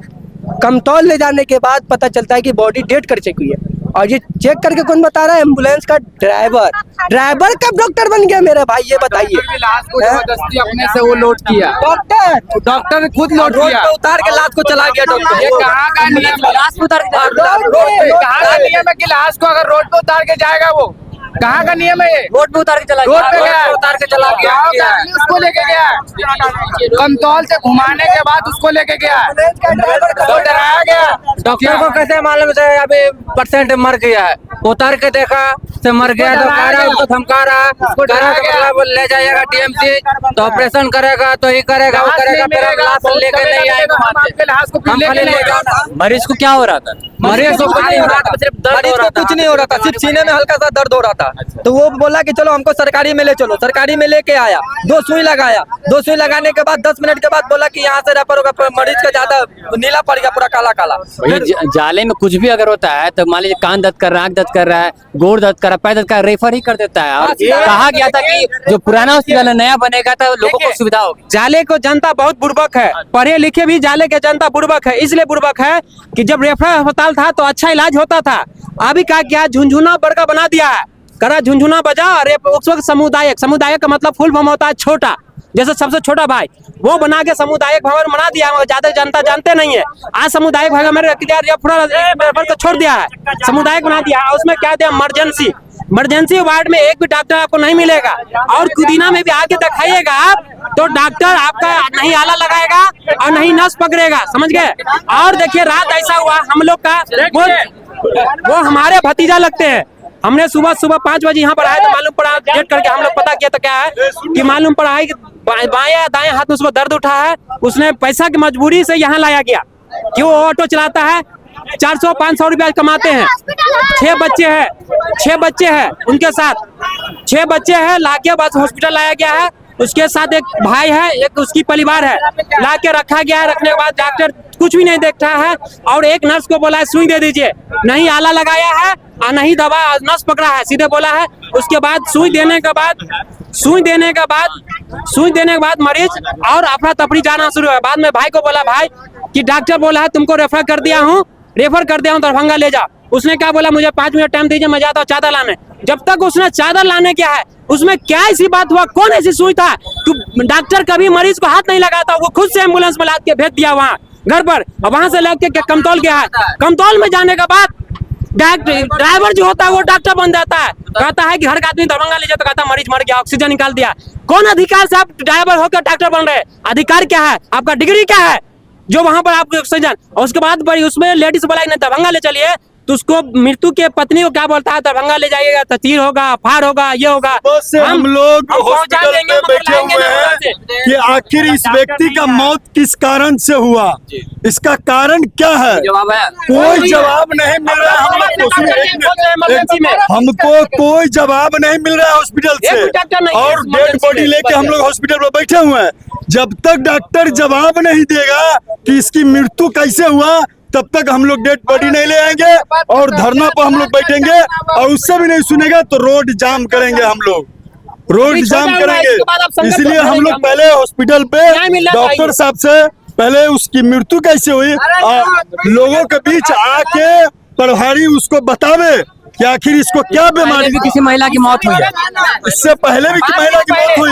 कमतौल ले जाने के बाद पता चलता है कि बॉडी डेड कर चुकी है। और ये चेक करके कौन बता रहा है? एम्बुलेंस का ड्राइवर कब डॉक्टर बन गया मेरे भाई, ये बताइए। जबरदस्ती अपने से वो लोड किया, डॉक्टर ने खुद लोड किया, उतार के लाश को चला गया डॉक्टर। ये कहाँ का नियम, लाश को उतार के कहाँ का नियम है कि लाश को अगर रोड पे उतार के जाएगा, वो कहाँ का नियम है? ये रोड पे उतार के चला रोड पे गया, उतार के चला गया, उसको लेके गया, कमतौल से घुमाने के बाद उसको लेके गया, तो डराया गया। डॉक्टर को कैसे मालूम है अभी पेशेंट मर गया है? उतार के देखा तो मर गया, तो कह रहा उसको धमका रहा, मतलब ले जाएगा टीएमसी, तो ऑपरेशन करेगा, तो ही करेगा, वो करेगा, फिर हम लाश लेके नहीं आएगा। मरीज को क्या हो रहा था? मरीज को कुछ नहीं हो रहा था, सिर्फ दर्द हो रहा था, कुछ नहीं हो रहा था, सिर्फ सीने में हल्का सा दर्द हो रहा था। तो वो बोला कि चलो हमको सरकारी में ले चलो। सरकारी में लेके आया, 2 सुई लगाया। 2 सुई लगाने के बाद 10 मिनट के बाद बोला कि यहाँ से रेफर होगा। मरीज का ज्यादा नीला पड़ गया, पूरा काला काला। जाले में कुछ भी अगर होता है तो मान लीजिए कान दर्द कर रहा है, आंख दर्द कर रहा है, गोड़ दर्द कर रहा है, पैर दर्द कर रहा है, रेफर ही कर देता है। और कहा गया था कि जो पुराना हॉस्पिटल है नया बनेगा तो लोगों को सुविधा होगी। जाले को जनता बहुत बुर्बक है, पढ़े लिखे भी जाले के जनता बुर्बक है। इसलिए बुर्बक है कि जब रेफरल अस्पताल था तो अच्छा इलाज होता था। अभी क्या झुंझुना बड़का बना दिया है, करा झुंझुना बजा। अरे उस वक्त सामुदायिक का मतलब फुल फॉर्म होता है छोटा, जैसे सबसे छोटा भाई वो बना के सामुदायिक भवन बना दिया, ज्यादा जनता जानते नहीं है। आज सामुदायिक भवन में तो छोड़ दिया है, सामुदायिक बना दिया। उसमें क्या दिया, इमरजेंसी वार्ड में एक भी डॉक्टर आपको नहीं मिलेगा। और कुदीना में भी आके दिखाइएगा आप तो डॉक्टर आपका नहीं आला लगाएगा और नहीं नस पकड़ेगा, समझ गए। और देखिए रात ऐसा हुआ हम लोग का, वो हमारे भतीजा लगते हैं। हमने सुबह 5 बजे यहाँ पर आए तो मालूम पड़ा, डेट करके हम लोग पता किया तो क्या है कि मालूम पड़ा है कि बाएं दाएं हाथ में उसको दर्द उठा है। उसने पैसा की मजबूरी से यहाँ लाया गया कि वो ऑटो चलाता है, 400-500 रुपया कमाते हैं। 6 बच्चे हैं उनके साथ, 6 बच्चे हैं। लाके बस हॉस्पिटल लाया गया है। उसके साथ एक भाई है, एक उसकी परिवार है, लाके रखा गया है। रखने के बाद डॉक्टर कुछ भी नहीं देख रहा है और एक नर्स को बोला है सुई दे दीजिए, नहीं आला लगाया है और नहीं दवा नस पकड़ा है, सीधे बोला है। उसके बाद सुई देने के बाद मरीज और अफरा तफरी जाना शुरू है। बाद में भाई को बोला, भाई कि डॉक्टर बोला है तुमको रेफर कर दिया हूँ दरभंगा ले जाओ। उसने क्या बोला, मुझे 5 मिनट टाइम दीजिए, मैं जाता हूँ चादर लाने। जब तक उसने चादर लाने क्या है, उसमें क्या ऐसी बात हुआ, कौन ऐसी सुई था कि डॉक्टर कभी मरीज को हाथ नहीं लगाता, वो खुद से एम्बुलेंस में लाद के भेज दिया वहाँ घर पर। और वहां से लग के कमतौल गया है। कमतौल में जाने के बाद ड्राइवर जो होता है वो डॉक्टर बन जाता है, कहता है कि हर आदमी दरभंगा ले जाए, तो कहता है मरीज मर गया, ऑक्सीजन निकाल दिया। कौन अधिकार से आप ड्राइवर होकर डॉक्टर बन रहे हैं? अधिकार क्या है आपका, डिग्री क्या है जो वहां पर आपको ऑक्सीजन। और उसके बाद उसमें लेडीज बोला नहीं दरभंगा ले चलिए, तो उसको मृत्यु के पत्नी को क्या बोलता है, दरभंगा ले जाइएगा तो तीर होगा, फाड़ होगा, ये होगा। हम लोग हॉस्पिटल में बैठे हुए हैं कि आखिर इस व्यक्ति का मौत किस कारण से हुआ, इसका कारण क्या है, कोई जवाब नहीं मिल रहा है हमको कोई जवाब नहीं मिल रहा है हॉस्पिटल से। और डेड बॉडी लेके हम लोग हॉस्पिटल में बैठे हुए हैं। जब तक डॉक्टर जवाब नहीं देगा कि इसकी मृत्यु कैसे हुआ, तब तक हम लोग डेड बॉडी नहीं ले आएंगे और धरना पर हम लोग बैठेंगे। और उससे भी नहीं सुनेगा तो रोड जाम करेंगे, हम लोग रोड जाम करेंगे। इसलिए हम लोग पहले हॉस्पिटल पे डॉक्टर साहब से पहले उसकी मृत्यु कैसे हुई लोगों के बीच आके प्रभारी उसको बतावे कि आखिर इसको क्या बीमारी। भी किसी महिला की मौत हुई है, इससे पहले भी महिला की मौत हुई।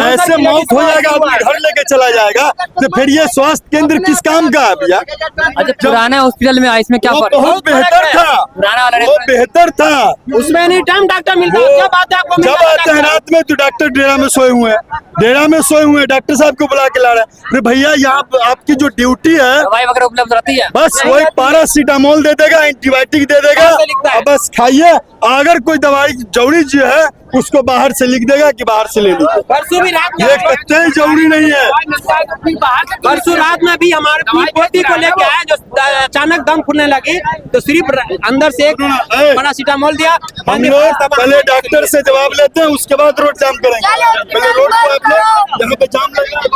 ऐसे मौत हो जाएगा, आदमी घर लेके चला जाएगा, तो फिर ये स्वास्थ्य केंद्र किस काम का है भैया? अच्छा पुराने हॉस्पिटल में इसमें क्या फर्क? बहुत बेहतर था, बहुत बेहतर था। उसमें एनी टाइम डॉक्टर मिलता है। जब आते हैं रात में तो डॉक्टर डेरा में सोए हुए हैं, डॉक्टर साहब को बुला के ला रहे हैं। फिर भैया यहाँ आपकी जो ड्यूटी है, दवाई वगैरह उपलब्ध रहती है, बस वही पैरासीटामोल दे देगा, एंटीबायोटिक दे देगा, और बस खाइए। अगर कोई दवाई जरूरी जो है उसको बाहर से लिख देगा कि बाहर से ले लीजिए। परसों भी रात में ये कतई जरूरी नहीं है। परसों रात में भी हमारे पोती को लेके आए, जो अचानक दम फूलने लगी, तो सिर्फ अंदर से एक पैरासीटामोल दिया। हम लोग पहले डॉक्टर से जवाब लेते हैं, उसके बाद रोड जाम करेंगे। पहले रोड को आप लोग यहाँ पे जाम लगेगा।